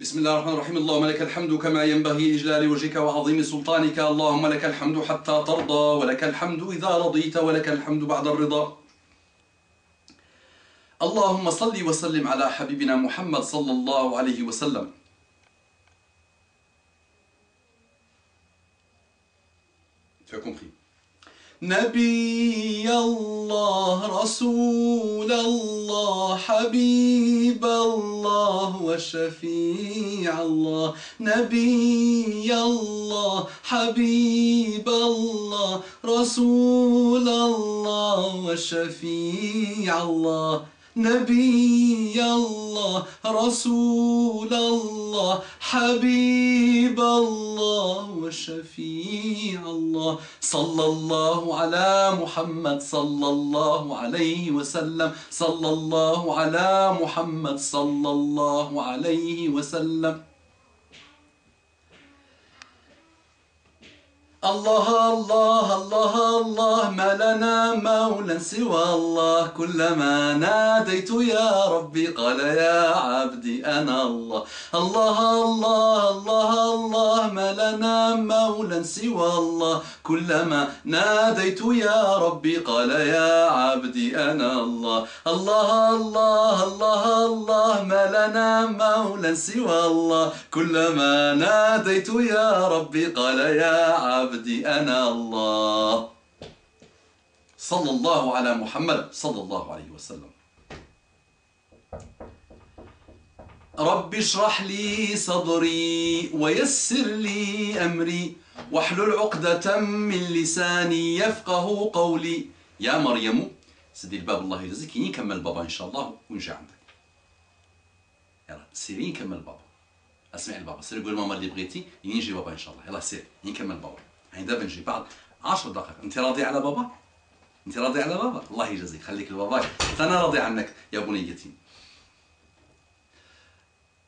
بسم الله الرحمن الرحيم. اللهم لك الحمد كما ينبغي لجلال وجهك وعظيم سلطانك. اللهم لك الحمد حتى ترضى، ولك الحمد إذا رضيت، ولك الحمد بعد الرضا. اللهم صل وسلم على حبيبنا محمد صلى الله عليه وسلم. Tu as compris. نبي الله رسول الله حبيب الله وشفيع الله. نبي الله حبيب الله رسول الله وشفيع الله. نبي الله رسول الله حبيب الله وشفيع الله. صلى الله على محمد صلى الله عليه وسلم. صلى الله على محمد صلى الله عليه وسلم. الله الله الله الله ما لنا مولى سوى الله. كلما ناديت يا ربي قال يا عبدي أنا الله. الله الله الله الله ما لنا مولى سوى الله. كلما ناديت يا ربي قال يا عبدي أنا الله. الله الله الله الله ما لنا مولى سوى الله. كلما ناديت يا ربي قال يا عبدي أنا الله. صلى الله على محمد صلى الله عليه وسلم. رب اشرح لي صدري ويسر لي أمري واحلل عقدة من لساني يفقه قولي. يا مريم سدي الباب الله يجزيك. نكمل بابا إن شاء الله ونجي عندك. يلا سيري نكمل بابا. اسمعي البابا سيري قول ماما اللي بغيتي يجي بابا إن شاء الله. يلا سيري نكمل بابا. يعني دابا نجي بعد 10 دقائق. انت راضي على بابا؟ انت راضي على بابا؟ الله يجزيك. خليك لباباك. انا راضي عنك يا بنيتي.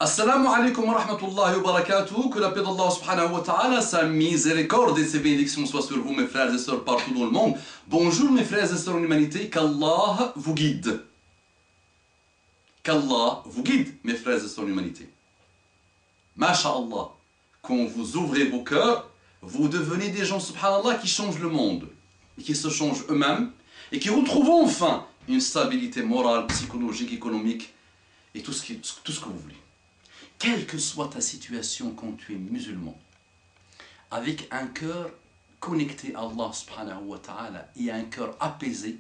Assalamu alaikum wa rahmatullahi wa barakatuh. Que la paix d'Allah subhanahu wa ta'ala, sa miséricorde et ses bénédictions soient sur vous, mes frères et sœurs partout dans le monde. Bonjour mes frères et sœurs en humanité, qu'Allah vous guide. Qu'Allah vous guide, mes frères et sœurs en humanité. Masha'Allah, quand vous ouvrez vos cœurs, vous devenez des gens, subhanallah, qui changent le monde, et qui se changent eux-mêmes, et qui retrouvent enfin une stabilité morale, psychologique, économique, et tout ce que vous voulez. Quelle que soit ta situation quand tu es musulman, avec un cœur connecté à Allah subhanahu wa ta'ala et un cœur apaisé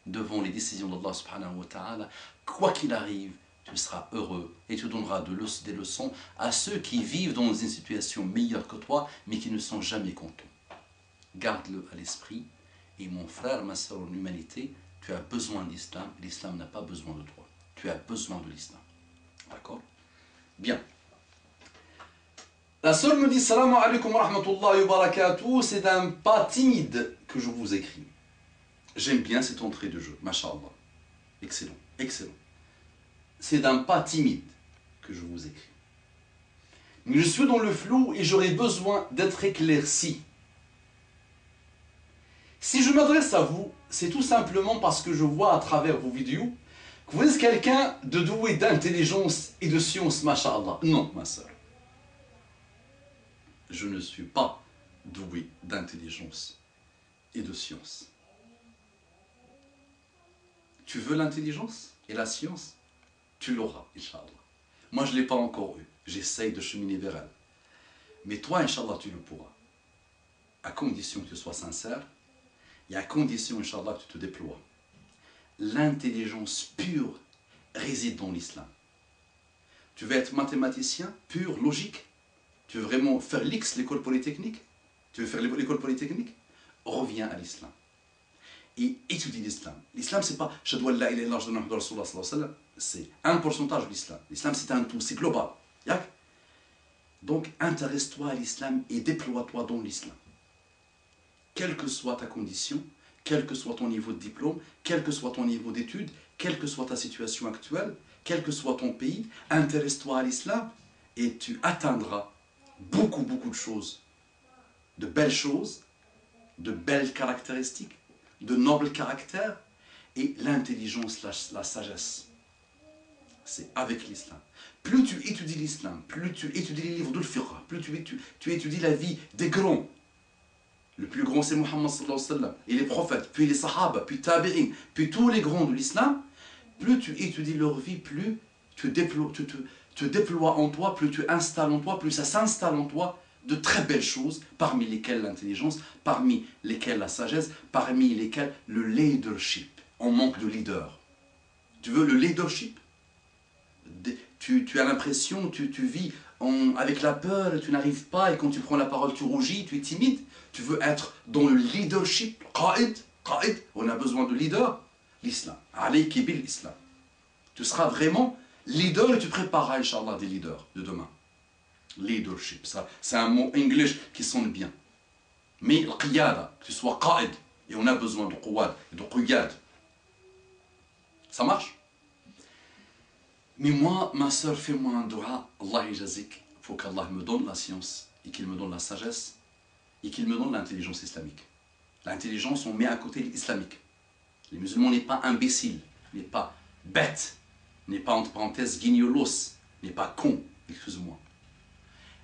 devant les décisions d'Allah subhanahu wa ta'ala, quoi qu'il arrive, tu seras heureux et tu donneras des leçons à ceux qui vivent dans une situation meilleure que toi, mais qui ne sont jamais contents. Garde-le à l'esprit. Et mon frère, ma soeur en humanité, tu as besoin de l'islam. L'islam n'a pas besoin de toi. Tu as besoin de l'islam. D'accord? Bien. La sœur me dit Salam alaikum wa rahmatullahi wa barakatuh. C'est d'un pas timide que je vous écris. J'aime bien cette entrée de jeu. Masha'Allah. Excellent. Excellent. C'est d'un pas timide que je vous écris. Mais je suis dans le flou et j'aurais besoin d'être éclairci. Si je m'adresse à vous, c'est tout simplement parce que je vois à travers vos vidéos que vous êtes quelqu'un de doué d'intelligence et de science, masha'Allah. Non, ma soeur. Je ne suis pas doué d'intelligence et de science. Tu veux l'intelligence et la science? Tu l'auras, Inch'Allah. Moi, je ne l'ai pas encore eu. J'essaye de cheminer vers elle. Mais toi, Inch'Allah, tu le pourras. À condition que tu sois sincère et à condition, Inch'Allah, que tu te déploies. L'intelligence pure réside dans l'islam. Tu veux être mathématicien, pur, logique? Tu veux vraiment faire l'X, l'école polytechnique? Tu veux faire l'école polytechnique? Reviens à l'islam. Et étudie l'islam. L'islam, c'est pas « Shahadu an la ilaha illallah, Muhammadur Rasulullah sallallahu alayhi wa sallam ». C'est un pourcentage de l'islam. L'islam, c'est un tout, c'est global. Yak? Donc, intéresse-toi à l'islam et déploie-toi dans l'islam. Quelle que soit ta condition, quel que soit ton niveau de diplôme, quel que soit ton niveau d'études, quelle que soit ta situation actuelle, quel que soit ton pays, intéresse-toi à l'islam et tu atteindras beaucoup de choses, de belles caractéristiques, de nobles caractères et l'intelligence, la sagesse. C'est avec l'islam. plus tu étudies l'islam, plus tu étudies les livres de fiqh, plus tu étudies la vie des grands. Le plus grand c'est Muhammad sallallahu alayhi wa sallam, et les prophètes, puis les sahaba, puis tabi'in, puis tous les grands de l'islam. Plus tu étudies leur vie, plus tu te déploies en toi, plus tu installes en toi, plus ça s'installe en toi de très belles choses, parmi lesquelles l'intelligence, parmi lesquelles la sagesse, parmi lesquelles le leadership. On manque de leader. Tu veux le leadership? Tu as l'impression, tu vis avec la peur, tu n'arrives pas, et quand tu prends la parole, tu rougis, tu es timide. Tu veux être dans le leadership, qa'id, on a besoin de leader. L'islam, alayki bil islam. Tu seras vraiment leader et tu prépareras, Inch'Allah, des leaders de demain. Leadership, ça, c'est un mot anglais qui sonne bien. Mais le qiyada, que tu sois qa'id, et on a besoin de quwad et de qiyad. Ça marche? Mais moi, ma soeur, fais-moi un dua, Allah yajazik, il faut qu'Allah me donne la science, et qu'il me donne la sagesse, et qu'il me donne l'intelligence islamique. L'intelligence, on met à côté l'islamique. Le musulman n'est pas imbécile, n'est pas bête, n'est pas entre parenthèses guignolos, n'est pas con, excuse-moi.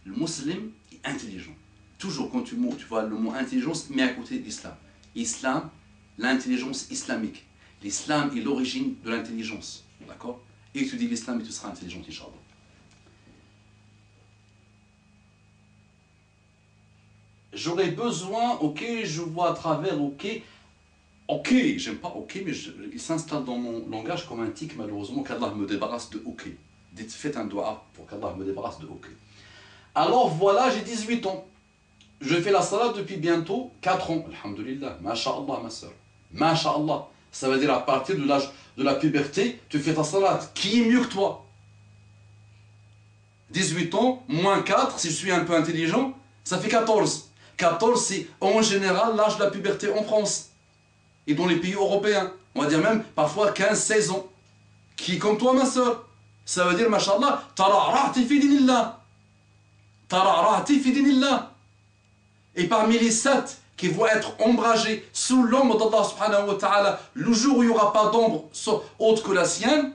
Le musulman est intelligent. Toujours quand tu vois le mot intelligence, mets à côté l'islam. Islam, l'intelligence islamique. L'islam est l'origine de l'intelligence. D'accord? Étudie l'islam et tu seras intelligent, Inch'Allah. J'aurais besoin, ok, je vois à travers, ok. Ok, j'aime pas ok, mais il s'installe dans mon langage comme un tic, malheureusement, qu'Allah me débarrasse de ok. Dites, faites un dua pour qu'Allah me débarrasse de ok. Alors voilà, j'ai 18 ans. Je fais la salat depuis bientôt 4 ans. Alhamdulillah, masha'Allah, ma soeur. Masha'Allah. Ça veut dire à partir de l'âge de la puberté, tu fais ta salat. Qui est mieux que toi? 18 ans, moins 4, si je suis un peu intelligent, ça fait 14. 14, c'est en général l'âge de la puberté en France. Et dans les pays européens, on va dire même parfois 15-16 ans. Qui est comme toi, ma soeur? Ça veut dire, mashallah, tara'ra'ti fi dinillah. Tara'ra'ti fi dinillah. Et parmi les 7 qui vont être ombragés sous l'ombre d'Allah subhanahu wa ta'ala, le jour où il n'y aura pas d'ombre autre que la sienne,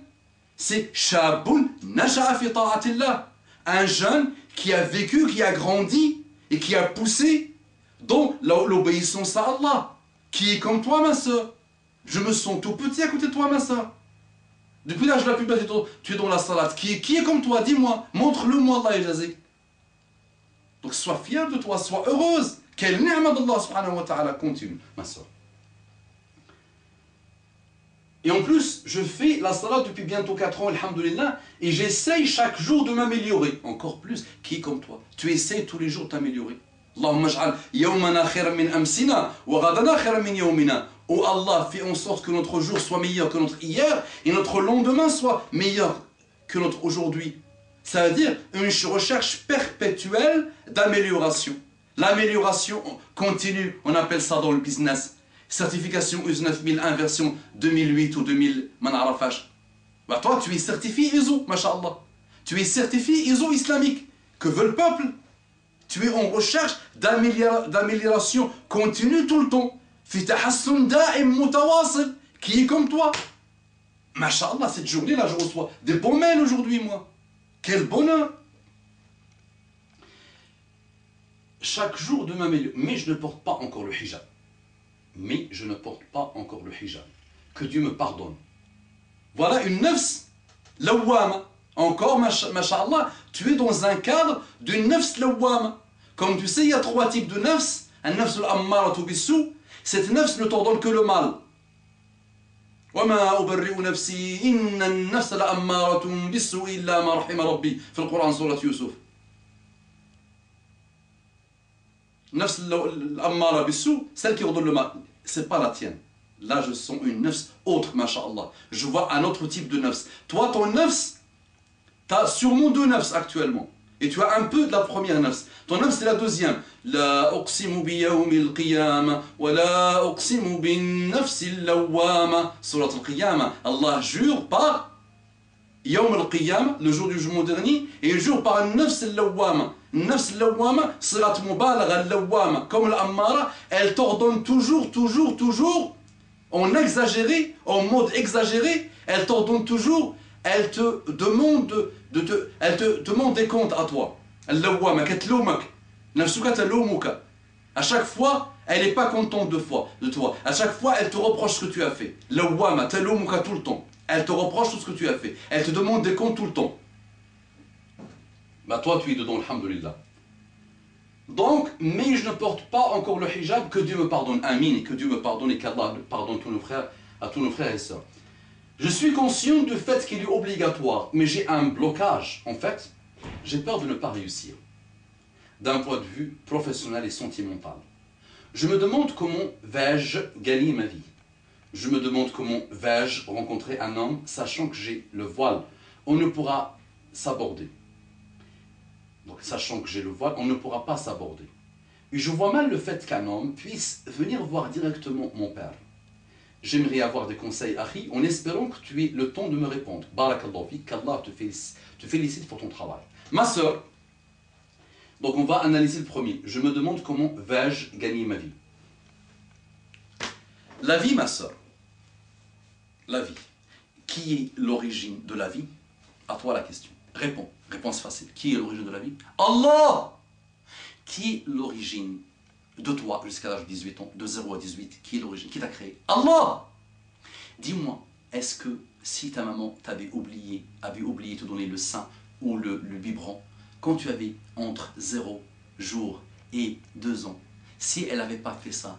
c'est Shabun nasha'a fi ta'atillah. Un jeune qui a vécu, qui a grandi et qui a poussé dans l'obéissance à Allah. Qui est comme toi, ma soeur? Je me sens tout petit à côté de toi, ma soeur. Depuis l'âge de la puberté, tu es dans la salade. Qui est comme toi? Dis-moi. Montre-le-moi, Allah yajazik. Donc sois fier de toi, sois heureuse. Quelle ni'ma d'Allah subhanahu wa ta'ala continue, ma soeur. Et en plus, je fais la salade depuis bientôt 4 ans, alhamdulillah, et j'essaye chaque jour de m'améliorer. Encore plus. Qui est comme toi? Tu essaies tous les jours de t'améliorer. Allahumma ij'al yawmana khayran min amsina wa ghadana khayran min yawmina. Oh Allah, fais en sorte que notre jour soit meilleur que notre hier et notre lendemain soit meilleur que notre aujourd'hui. Ça veut dire une recherche perpétuelle d'amélioration. L'amélioration continue, on appelle ça dans le business. Certification ISO 9001 version 2008 ou 2000, manarafash. Bah toi, tu es certifié ISO, masha'Allah. Tu es certifié ISO islamique. Que veut le peuple? Tu es en recherche d'amélioration continue tout le temps. Fi tahassun da'im mutawasil. Qui est comme toi? Masha'Allah, cette journée-là, je reçois des bons mails aujourd'hui, moi. Quel bonheur! Chaque jour de m'améliorer. Mais je ne porte pas encore le hijab. Mais je ne porte pas encore le hijab. Que Dieu me pardonne. Voilà une nafs lawwama. Encore, masha'Allah, tu es dans un cadre d'une nafs lawwama. Comme tu sais, il y a 3 types de nafs. Un nafs al-ammaratu bis-sou. Cette nafs ne t'ordonne que le mal. وما أبرئ نفسي إن النفس لأمارة بالسوء إلا ما رحم ربي في القرآن سورة يوسف. Nafs al-ammara bis-sou, celle qui ordonne le mal, c'est pas la tienne. Là, je sens une nafs autre, masha'Allah. Je vois un autre type de nafs. Toi, ton nafs, tu as sûrement 2 nafs actuellement. Et tu as un peu de la première nafs. Ton nafs, c'est la deuxième. La uqsimu bi yawmil qiyamah wa la uqsimu bin nafsil lawwama. Surat al-Qiyamah. Allah jure par yawm al-Qiyamah, le jour du jugement dernier, et il jure par nafs al-lawwama. Nafs al-lawwama, sirat mubalagha al-lawwama. Comme l'ammara, elle t'ordonne toujours, en exagéré, en mode exagéré, elle t'ordonne toujours elle te demande elle te demande des comptes à toi. À chaque fois, elle n'est pas contente de toi. À chaque fois, elle te reproche ce que tu as fait. Tout le temps. Elle te reproche tout ce que tu as fait. Elle te demande des comptes tout le temps. Bah toi, tu es dedans, alhamdoulilah. Donc, mais je ne porte pas encore le hijab, que Dieu me pardonne. Amin, et que Dieu me pardonne et qu'Allah pardonne à tous nos frères et sœurs. Je suis conscient du fait qu'il est obligatoire, mais j'ai un blocage. En fait, j'ai peur de ne pas réussir, d'un point de vue professionnel et sentimental. Je me demande comment vais-je gagner ma vie. Je me demande comment vais-je rencontrer un homme, sachant que j'ai le voile. On ne pourra s'aborder. Donc, sachant que j'ai le voile, on ne pourra pas s'aborder. Et je vois mal le fait qu'un homme puisse venir voir directement mon père. J'aimerais avoir des conseils, Akhi, en espérant que tu aies le temps de me répondre. Barakallahu fik, qu'Allah te félicite pour ton travail. Ma sœur, donc on va analyser le premier. Je me demande comment vais-je gagner ma vie. La vie, ma sœur, la vie. Qui est l'origine de la vie? À toi la question. Réponds. Réponse facile. Qui est l'origine de la vie? Allah! Qui est l'origine de toi jusqu'à l'âge de 18 ans, de 0 à 18? Qui est l'origine? Qui t'a créé? Allah! Dis-moi, est-ce que si ta maman avait oublié de te donner le sein ou le biberon, quand tu avais entre 0 jours et 2 ans, si elle n'avait pas fait ça,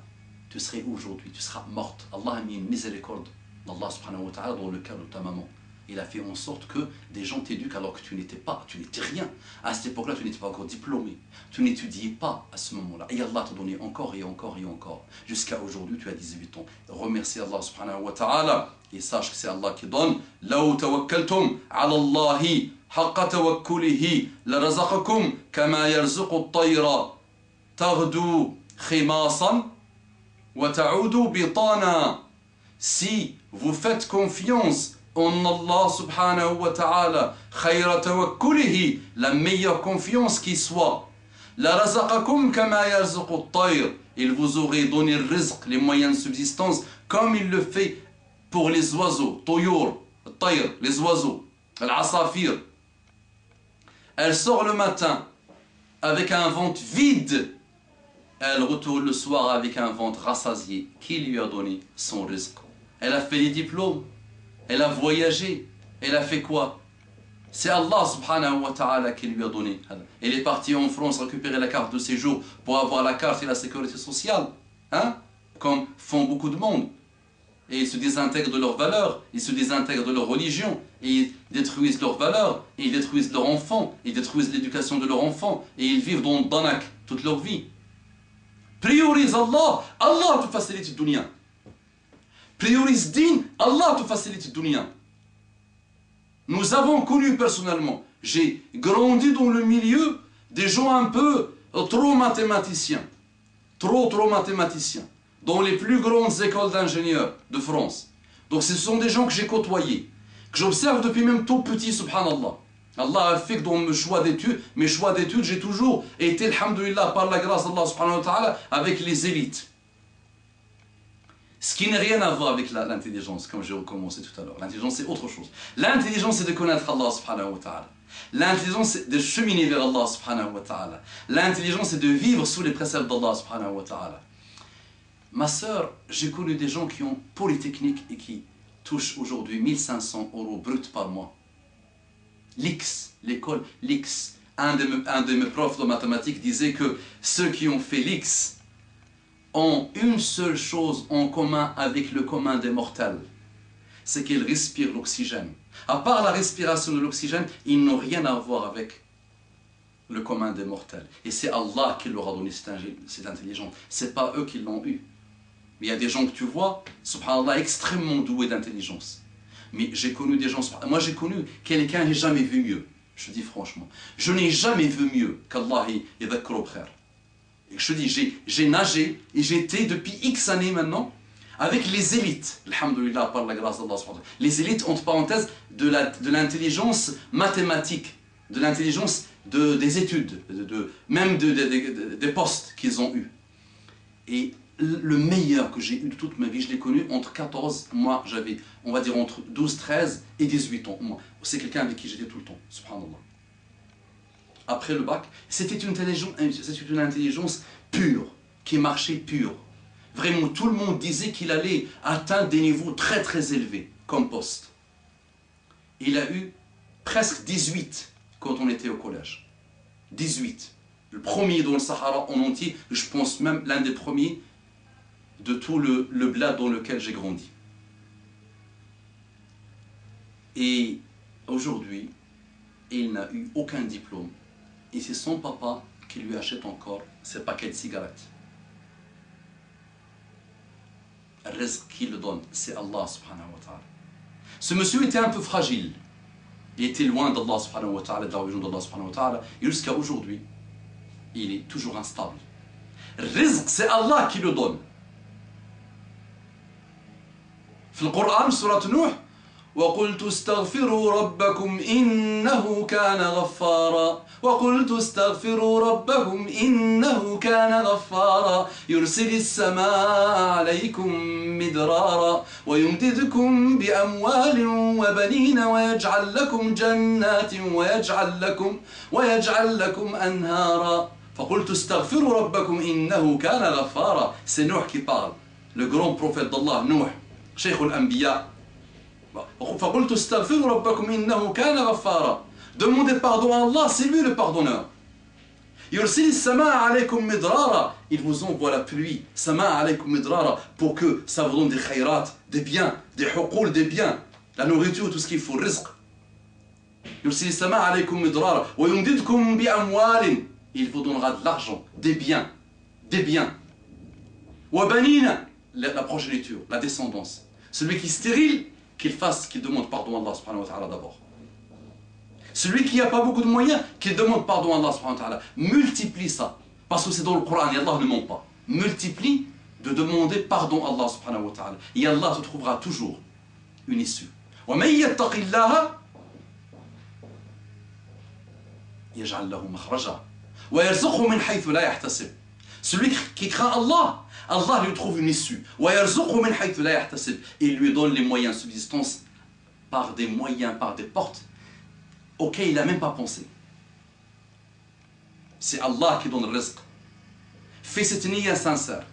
tu serais aujourd'hui, tu seras morte. Allah a mis une miséricorde d'Allah subhanahu wa ta'ala dans le cas de ta maman. Il a fait en sorte que des gens t'éduquent alors que tu n'étais rien. À cette époque-là, tu n'étais pas encore diplômé. Tu n'étudiais pas à ce moment-là. Et Allah t'a donné encore et encore et encore. Jusqu'à aujourd'hui, tu as 18 ans. Remercie Allah subhanahu wa ta'ala. Et sache que c'est Allah qui donne. لَوْ تَوَكَّلْتُمْ عَلَى اللَّهِ حَقَّ تَوَكُّلِهِ لَرَزَقَكُمْ كَمَا يَرْزُقُ الطَّيْرَ تَغْدُو خِمَاصًا وَتَعُودُ بِطَانًا. Si vous faites confiance en Allah subhanahu wa ta'ala, khayra tawakkulihi, la meilleure confiance qui soit. La razaqakum kama yarzuqu at-tayr, il vous aurait donné le rizq, les moyens de subsistance, comme il le fait pour les oiseaux. Toyour, at-tayr, les oiseaux, al-asafir. Elle sort le matin avec un ventre vide, elle retourne le soir avec un ventre rassasié. Qui lui a donné son rizq? Elle a fait les diplômes. Elle a voyagé. Elle a fait quoi? C'est Allah subhanahu wa ta'ala qui lui a donné. Elle est partie en France récupérer la carte de séjour pour avoir la carte et la sécurité sociale. Hein? Comme font beaucoup de monde. Et ils se désintègrent de leurs valeurs, ils se désintègrent de leur religion, et ils détruisent leurs valeurs, et ils détruisent leurs enfants, ils détruisent l'éducation de leurs enfants, et ils vivent dans le danak toute leur vie. Priorise Allah, Allah te facilite le dunya. Priorise din, Allah te facilite le dunya. Nous avons connu personnellement, j'ai grandi dans le milieu des gens un peu trop mathématiciens, trop mathématiciens, dans les plus grandes écoles d'ingénieurs de France. Donc ce sont des gens que j'ai côtoyés, que j'observe depuis même tout petit, subhanallah. Allah a fait que dans mes choix d'études, j'ai toujours été, alhamdoulilah, par la grâce d'Allah subhanahu wa ta'ala, avec les élites. Ce qui n'a rien à voir avec l'intelligence, comme j'ai recommencé tout à l'heure. L'intelligence, c'est autre chose. L'intelligence, c'est de connaître Allah subhanahu wa ta'ala. L'intelligence, c'est de cheminer vers Allah subhanahu wa ta'ala. L'intelligence, c'est de vivre sous les préceptes d'Allah subhanahu wa ta'ala. Ma sœur, j'ai connu des gens qui ont Polytechnique et qui touchent aujourd'hui 1500 € brut par mois. L'X, l'école, l'X. Un de mes profs de mathématiques disait que ceux qui ont fait l'X ont une seule chose en commun avec le commun des mortels, c'est qu'ils respirent l'oxygène. À part la respiration de l'oxygène, ils n'ont rien à voir avec le commun des mortels. Et c'est Allah qui leur a donné cette intelligence. Ce n'est pas eux qui l'ont eu. Mais il y a des gens que tu vois, subhanallah, extrêmement doués d'intelligence. Mais j'ai connu des gens, moi j'ai connu quelqu'un que je n'ai jamais vu mieux. Je te dis franchement, je n'ai jamais vu mieux qu'Allah yadhakru bkhair. Et je te dis, j'ai nagé et j'étais depuis X années maintenant avec les élites, alhamdoulilah, par la grâce d'Allah. Les élites, entre parenthèses, de l'intelligence mathématique, de l'intelligence des études, même des postes qu'ils ont eus. Et le meilleur que j'ai eu de toute ma vie, je l'ai connu entre 14, moi j'avais, on va dire entre 12, 13 et 18 ans. C'est quelqu'un avec qui j'étais tout le temps, subhanallah. Après le bac, c'était une intelligence pure, qui marchait pure. Vraiment, tout le monde disait qu'il allait atteindre des niveaux très très élevés, comme poste. Il a eu presque 18 quand on était au collège. 18. Le premier dans le Sahara en entier, je pense même l'un des premiers de tout le bled dans lequel j'ai grandi. Et aujourd'hui, il n'a eu aucun diplôme. Et c'est son papa qui lui achète encore ses paquets de cigarettes. Le rizq qui le donne, c'est Allah subhanahu wa ta'ala. Ce monsieur était un peu fragile. Il était loin d'Allah subhanahu wa ta'ala, de la religion d'Allah subhanahu wa ta'ala. Et jusqu'à aujourd'hui, il est toujours instable. Le rizq, c'est Allah qui le donne. Dans le Coran, surat Nuh, وقلت استغفروا ربكم إنه كان غفارا وقلت استغفروا ربكم إنه كان غفارا يرسل السماء عليكم مدرارا ويمددكم بأموال وبنين ويجعل لكم جنات ويجعل لكم أنهارا فقلت استغفروا ربكم إنه كان غفارا. C'est Nuh qui parle, le grand prophète d'Allah, Nuh, Cheikh al-Anbiya. Demandez pardon à Allah, c'est lui le pardonneur. Il vous envoie la pluie, pour que ça vous donne des khayrat, des biens, des huqul, des biens, la nourriture, tout ce qu'il faut, rizq. Il vous donnera de l'argent, des biens. La progéniture, la descendance. Celui qui est stérile, qu'il demande pardon à Allah subhanahu wa ta'ala d'abord. Celui qui n'a pas beaucoup de moyens, qu'il demande pardon à Allah subhanahu wa ta'ala. Multiplie ça, parce que c'est dans le Coran et Allah ne ment pas. Multiplie de demander pardon à Allah subhanahu wa ta'ala. Et Allah te trouvera toujours une issue. وَمَن يَتَّقِ اللَّهَ يَجْعَلْ لَهُ مَخْرَجًا وَيَرْزُقْهُ مِنْ حَيْثُ لَا يَحْتَسِبُ. Celui qui craint Allah, Allah lui trouve une issue. Il lui donne les moyens de subsistance par des moyens, par des portes auxquelles il n'a même pas pensé. C'est Allah qui donne le rizq. Fais cette niya sincère.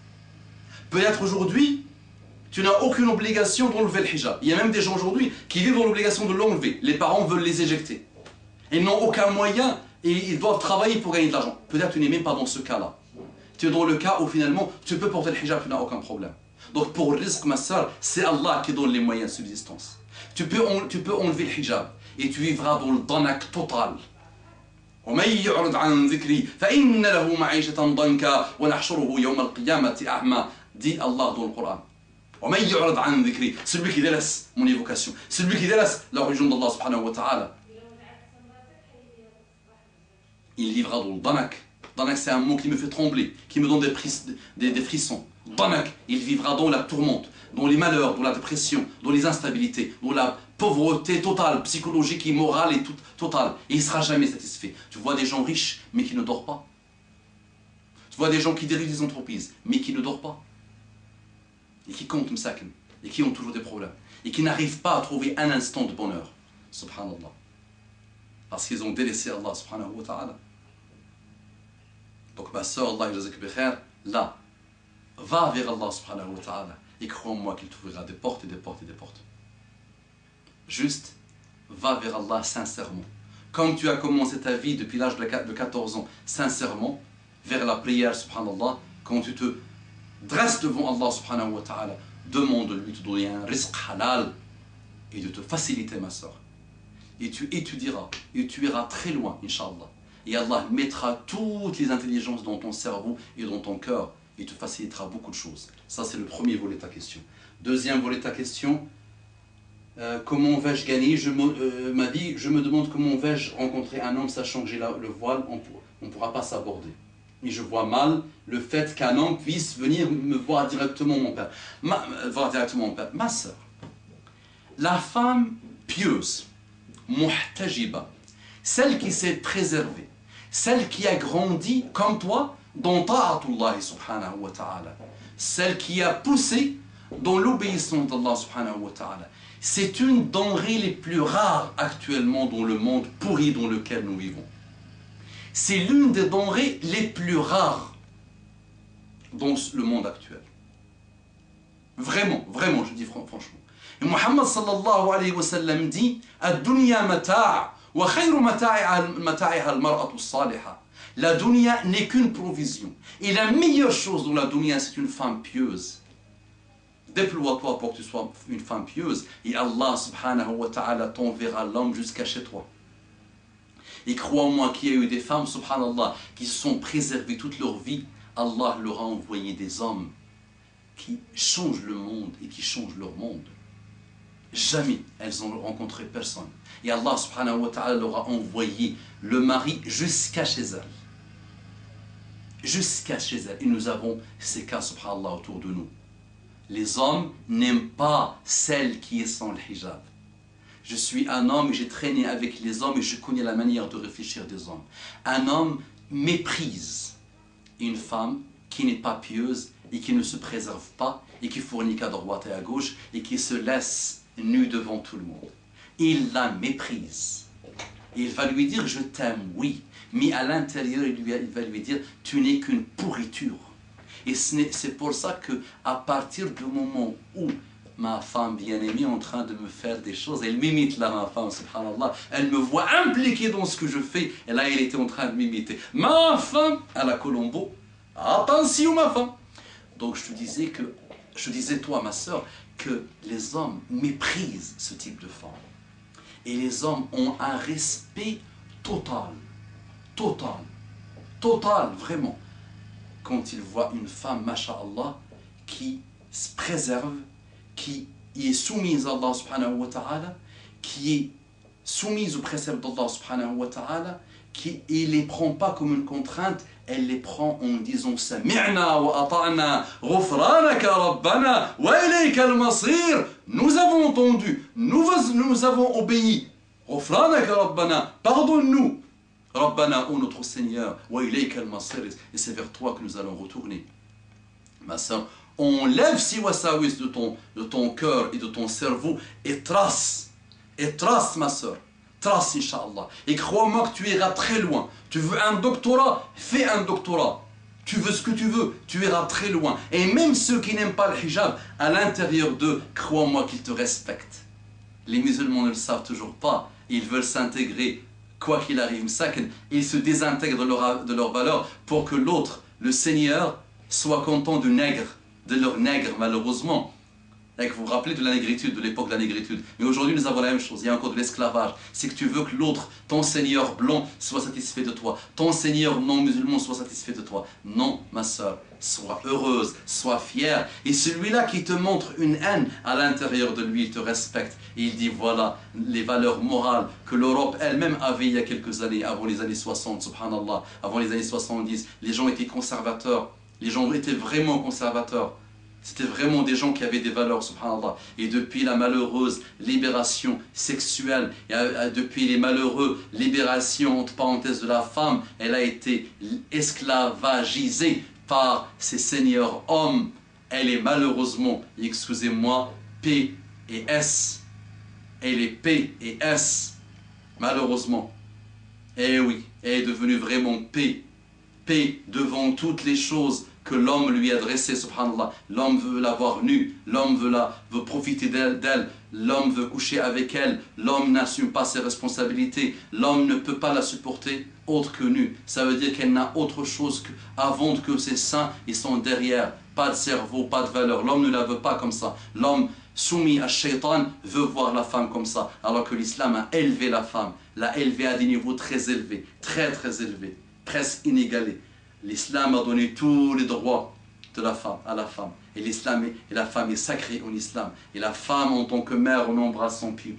Peut-être aujourd'hui, tu n'as aucune obligation d'enlever le hijab. Il y a même des gens aujourd'hui qui vivent dans l'obligation de l'enlever. Les parents veulent les éjecter. Ils n'ont aucun moyen et ils doivent travailler pour gagner de l'argent. Peut-être tu n'es même pas dans ce cas-là. Tu es dans le cas où finalement tu peux porter le hijab, tu n'as aucun problème. Donc pour le rizq, ma soeur, c'est Allah qui donne les moyens de subsistance. Tu peux enlever le hijab et tu vivras dans le danak total. وَمَن يُعْرِضْ عَنْ ذِكْرِي فَإِنَّ لَهُ مَعِيشَةً ضَنْكًا وَنَحْشُرُهُ يَوْمَ الْقِيَامَةِ أَعْمَى. Dit Allah dans le Coran. وَمَن يُعْرِضْ عَنْ ذِكْرِي. Celui qui délaisse mon évocation, celui qui délaisse la religion d'Allah subhanahu wa ta'ala, il vivra dans le danak. Danak, c'est un mot qui me fait trembler, qui me donne des frissons. Danak, il vivra dans la tourmente, dans les malheurs, dans la dépression, dans les instabilités, dans la pauvreté totale, psychologique et morale et totale. Et il ne sera jamais satisfait. Tu vois des gens riches, mais qui ne dorment pas. Tu vois des gens qui dirigent des entreprises, mais qui ne dorment pas. Et qui comptent msakin, et qui ont toujours des problèmes. Et qui n'arrivent pas à trouver un instant de bonheur. Subhanallah. Parce qu'ils ont délaissé Allah subhanahu wa ta'ala. Donc ma soeur, Allah yazak bi khair, là, va vers Allah subhanahu wa ta'ala et crois-moi qu'il t'ouvrira des portes et des portes et des portes. Juste, va vers Allah sincèrement. Comme tu as commencé ta vie depuis l'âge de 14 ans, sincèrement, vers la prière subhanallah, quand tu te dresses devant Allah subhanahu wa ta'ala, demande-lui de te donner un rizq halal et de te faciliter ma soeur. Et tu étudieras, et tu iras très loin, Inch'Allah. Et Allah mettra toutes les intelligences dans ton cerveau et dans ton cœur et te facilitera beaucoup de choses. Ça, c'est le premier volet de ta question. Deuxième volet de ta question, comment vais-je gagner ma vie? Je me demande comment vais-je rencontrer un homme sachant que j'ai le voile, on ne pourra pas s'aborder. Et je vois mal le fait qu'un homme puisse venir me voir directement mon père. Ma soeur, la femme pieuse, muhtajiba, celle qui s'est préservée, celle qui a grandi comme toi dans ta'atullah subhanahu wa ta'ala, celle qui a poussé dans l'obéissance d'Allah subhanahu wa ta'ala. C'est une denrée les plus rares actuellement dans le monde pourri dans lequel nous vivons. C'est l'une des denrées les plus rares dans le monde actuel. Vraiment, vraiment, je dis franchement. Et Muhammad sallallahu alayhi wa sallam dit Ad-dunya mata' wa khayru mata'iha al-mar'atu as-salihah. La dunya n'est qu'une provision. Et la meilleure chose dans la dunya, c'est une femme pieuse. Déploie-toi pour que tu sois une femme pieuse et Allah subhanahu wa ta'ala t'enverra l'homme jusqu'à chez toi. Et crois-moi qu'il y a eu des femmes, subhanallah, qui se sont préservées toute leur vie. Allah leur a envoyé des hommes qui changent le monde et qui changent leur monde. Jamais elles n'ont rencontré personne. Et Allah subhanahu wa ta'ala leur a envoyé le mari jusqu'à chez elles. Jusqu'à chez elles. Et nous avons ces cas, subhanallah, autour de nous. Les hommes n'aiment pas celle qui est sans le hijab. Je suis un homme et j'ai traîné avec les hommes et je connais la manière de réfléchir des hommes. Un homme méprise une femme qui n'est pas pieuse et qui ne se préserve pas et qui fornique à droite et à gauche et qui se laisse nue devant tout le monde. Il la méprise. Il va lui dire « je t'aime, oui », mais à l'intérieur il va lui dire « tu n'es qu'une pourriture ». Et c'est pour ça qu'à partir du moment où ma femme bien-aimée est en train de me faire des choses, elle m'imite là, ma femme, subhanallah, elle me voit impliqué dans ce que je fais, et là, elle était en train de m'imiter. Ma femme, à la Colombo, attention ma femme. Donc je te disais toi, ma soeur, que les hommes méprisent ce type de femme. Et les hommes ont un respect total, vraiment. Quand ils voient une femme, masha'Allah, qui se préserve, qui est soumise à Allah subhanahu wa ta'ala, qui est soumise aux préceptes d'Allah subhanahu wa ta'ala, qui ne les prend pas comme une contrainte, elle les prend en disant Sami'na wa ata'na, ghufranaka rabbana, wa ilayka al-masir. Nous avons entendu, nous avons obéi. Ghufranaka rabbana, pardonne-nous. Rabbana, ô notre Seigneur, wa ilayka al-masir, et c'est vers toi que nous allons retourner. Ma soeur, enlève si wasawis de ton cœur et de ton cerveau et trace, ma soeur, trace, Inch'Allah. Et crois-moi que tu iras très loin. Tu veux un doctorat, fais un doctorat. Tu veux ce que tu veux, tu iras très loin. Et même ceux qui n'aiment pas le hijab, à l'intérieur d'eux, crois-moi qu'ils te respectent. Les musulmans ne le savent toujours pas. Ils veulent s'intégrer. Quoi qu'il arrive, ils se désintègrent de leur valeur pour que l'autre, le Seigneur, soit content de leur nègre, malheureusement. Vous vous rappelez de la négritude, de l'époque de la négritude. Mais aujourd'hui, nous avons la même chose. Il y a encore de l'esclavage. C'est que tu veux que l'autre, ton Seigneur blanc, soit satisfait de toi. Ton Seigneur non musulman soit satisfait de toi. Non, ma soeur, sois heureuse, sois fière. Et celui-là qui te montre une haine, à l'intérieur de lui, il te respecte. Et il dit, voilà, les valeurs morales que l'Europe elle-même avait il y a quelques années, avant les années 60, subhanallah, avant les années 70. Les gens étaient conservateurs. Les gens étaient vraiment conservateurs. C'était vraiment des gens qui avaient des valeurs, subhanallah. Et depuis la malheureuse libération sexuelle, et depuis les malheureux libérations, entre parenthèses, de la femme, elle a été esclavagisée par ses seigneurs hommes. Elle est malheureusement, excusez-moi, P et S. Elle est P et S, malheureusement. Eh oui, elle est devenue vraiment P devant toutes les choses que l'homme lui a dressé, subhanallah. L'homme veut la voir nue, l'homme veut profiter d'elle, l'homme veut coucher avec elle, l'homme n'assume pas ses responsabilités, l'homme ne peut pas la supporter autre que nue. Ça veut dire qu'elle n'a autre chose avant que ses seins, ils sont derrière, pas de cerveau, pas de valeur. L'homme ne la veut pas comme ça. L'homme soumis à Shaitan veut voir la femme comme ça, alors que l'islam a élevé la femme, l'a élevée à des niveaux très élevés, très élevés, presque inégalés. L'islam a donné tous les droits de la femme, à la femme. Et la femme est sacrée en islam. Et la femme, en tant que mère, on embrasse son pied.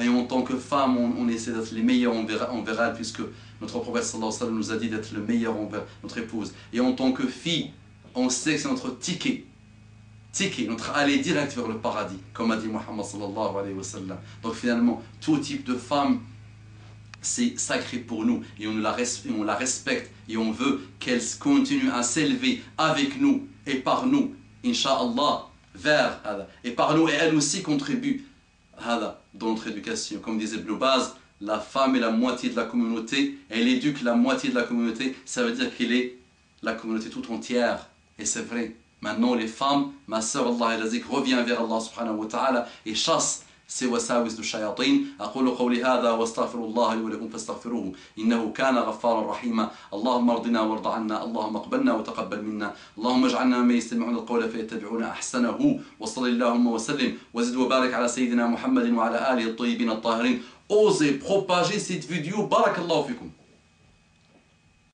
Et en tant que femme, on essaie d'être les meilleurs envers elle, puisque notre prophète sallallahu alayhi wa sallam nous a dit d'être le meilleur envers notre épouse. Et en tant que fille, on sait que c'est notre ticket, notre aller direct vers le paradis, comme a dit Muhammad sallallahu alayhi wa sallam. Donc finalement, tout type de femme, c'est sacré pour nous et on la respecte et on veut qu'elle continue à s'élever avec nous et par nous Inch'Allah, vers هذا. Et par l'eau, et elle aussi contribue هذا dans notre éducation. Comme disait Blue Baz, la femme est la moitié de la communauté, elle éduque la moitié de la communauté, ça veut dire qu'elle est la communauté tout entière. Et c'est vrai. Maintenant, les femmes, ma sœur, Allah yazik, revient vers Allah subhanahu wa ta'ala et chasse ces wasawis du shayatin. أقول قولي هذا واستغفر الله لي ولكم فاستغفروه إنه كان غفارا رحيما. اللهم ارضنا وارض عنا، اللهم اقبلنا وتقبل منا، اللهم اجعلنا ممن يستمعون القول فيتبعون أحسنه. وصل اللهم وسلم وزد وبارك على سيدنا محمد وعلى آله الطيبين الطاهرين. Osez propager cette vidéo. Barakallahu fikum.